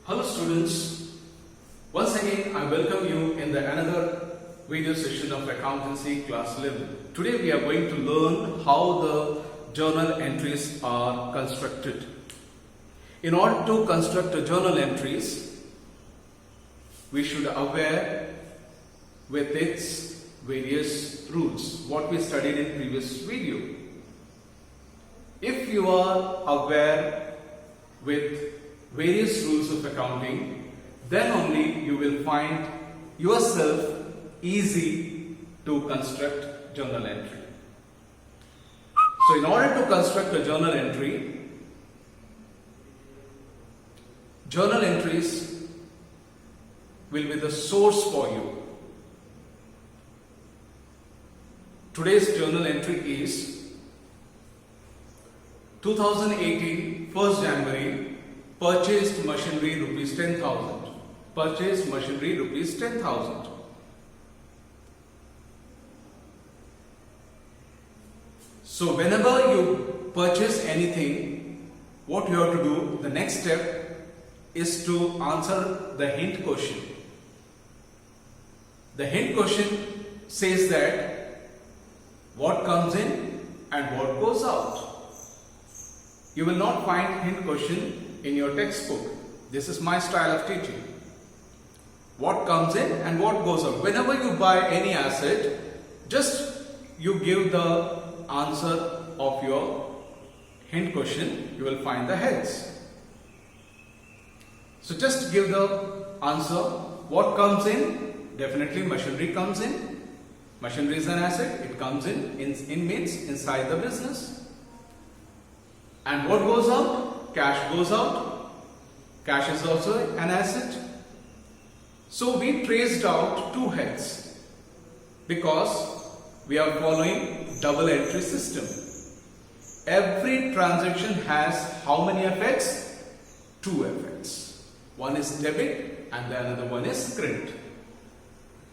Hello students, once again I welcome you in the another video session of accountancy class 11. Today we are going to learn how the journal entries are constructed. In order to construct a journal entries, we should aware with its various rules, what we studied in previous video. If you are aware with various rules of accounting, then only you will find yourself easy to construct journal entry. So in order to construct a journal entries will be the source for you. Today's journal entry is 2018 1st January, purchased machinery rupees 10,000. Purchased machinery rupees 10,000. So whenever you purchase anything, what you have to do, the next step is to answer the hint question. The hint question says that what comes in and what goes out. You will not find hint question in your textbook. This is my style of teaching. What comes in and what goes out. Whenever you buy any asset, just you give the answer of your hint question, you will find the heads. So just give the answer. What comes in? Definitely machinery comes in. Machinery is an asset. It comes in means inside the business. And what goes out? Cash goes out. Cash is also an asset. So we traced out two heads because we are following double entry system. Every transaction has how many effects? Two effects. One is debit and the another one is credit.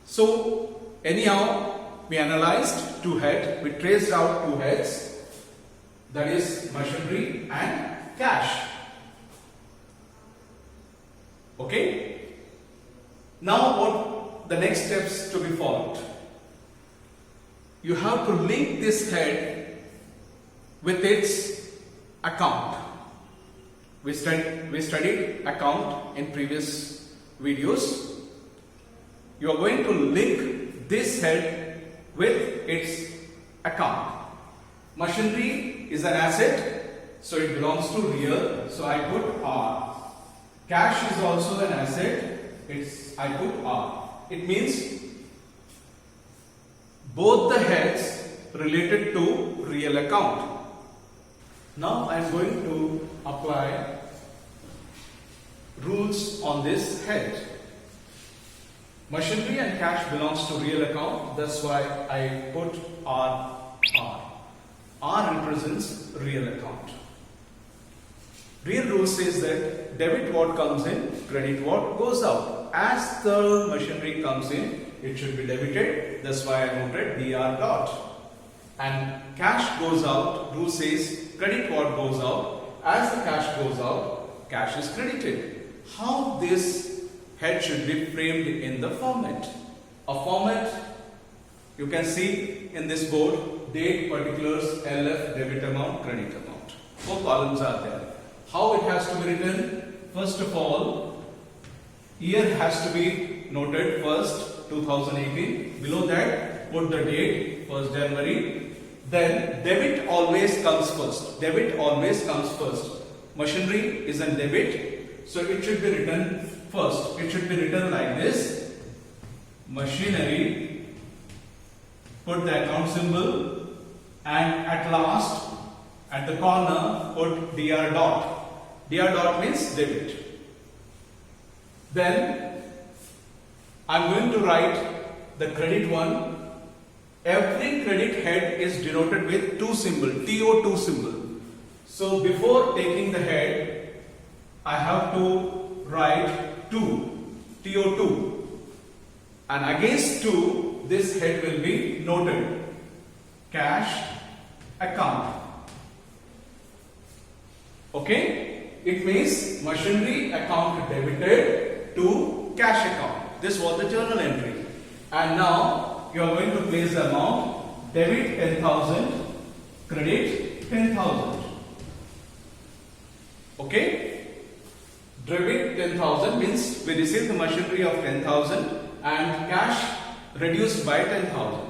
So anyhow, we analyzed two heads. We traced out two heads. That is machinery and cash. Okay. Now what the next steps to be followed? You have to link this head with its account. We studied account in previous videos. You are going to link this head with its account. Machinery is an asset, so it belongs to real, so I put R. Cash is also an asset, I put R. It means both the heads related to real account. Now I am going to apply rules on this head. Machinery and cash belongs to real account, that's why I put R. R represents real account. Real rule says that debit what comes in, credit what goes out. As the machinery comes in, it should be debited. That's why I noted DR dot. And cash goes out, rule says credit what goes out. As the cash goes out, cash is credited. How this head should be framed in the format? A format you can see in this board: date, particulars, LF, debit amount, credit amount. Four columns are there. How it has to be written? First of all, year has to be noted first, 2018. Below that, put the date, 1st January. Then debit always comes first. Debit always comes first. Machinery is a debit, so it should be written first. It should be written like this: machinery. Put the account symbol, and at last, at the corner, put DR dot. DR dot means debit. Then I am going to write the credit one. Every credit head is denoted with two symbol, TO2 symbol. So before taking the head, I have to write 2, TO2. And against 2, this head will be noted: cash account. Okay? It means machinery account debited This was the journal entry. And now you are going to place the amount debit 10,000, credit 10,000. Okay? Debit 10,000 means we received the machinery of 10,000 and cash reduced by 10,000.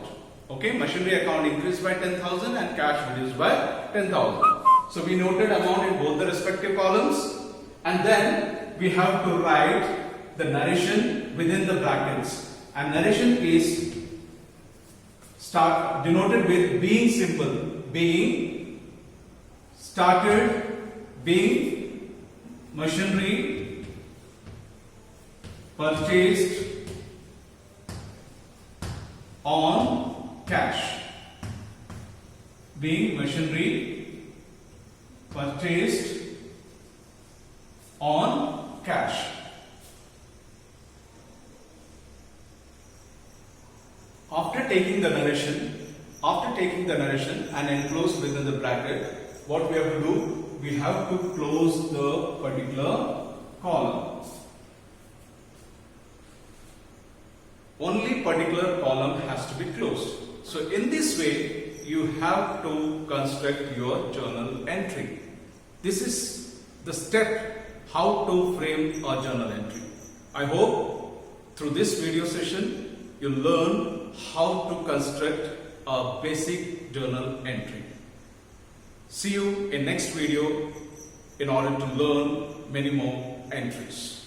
Okay? Machinery account increased by 10,000 and cash reduced by 10,000. So we noted amount in both the respective columns, and then we have to write the narration within the brackets. And narration is denoted with being simple, being, started, being, machinery, purchased, on, cash. Being, machinery, purchased, on, cash. After taking the narration and enclosed within the bracket, what we have to do, we have to close the particular column. Only particular column has to be closed. So in this way, you have to construct your journal entry. This is the step how to frame a journal entry. I hope through this video session, you learn how to construct a basic journal entry. See you in next video in order to learn many more entries.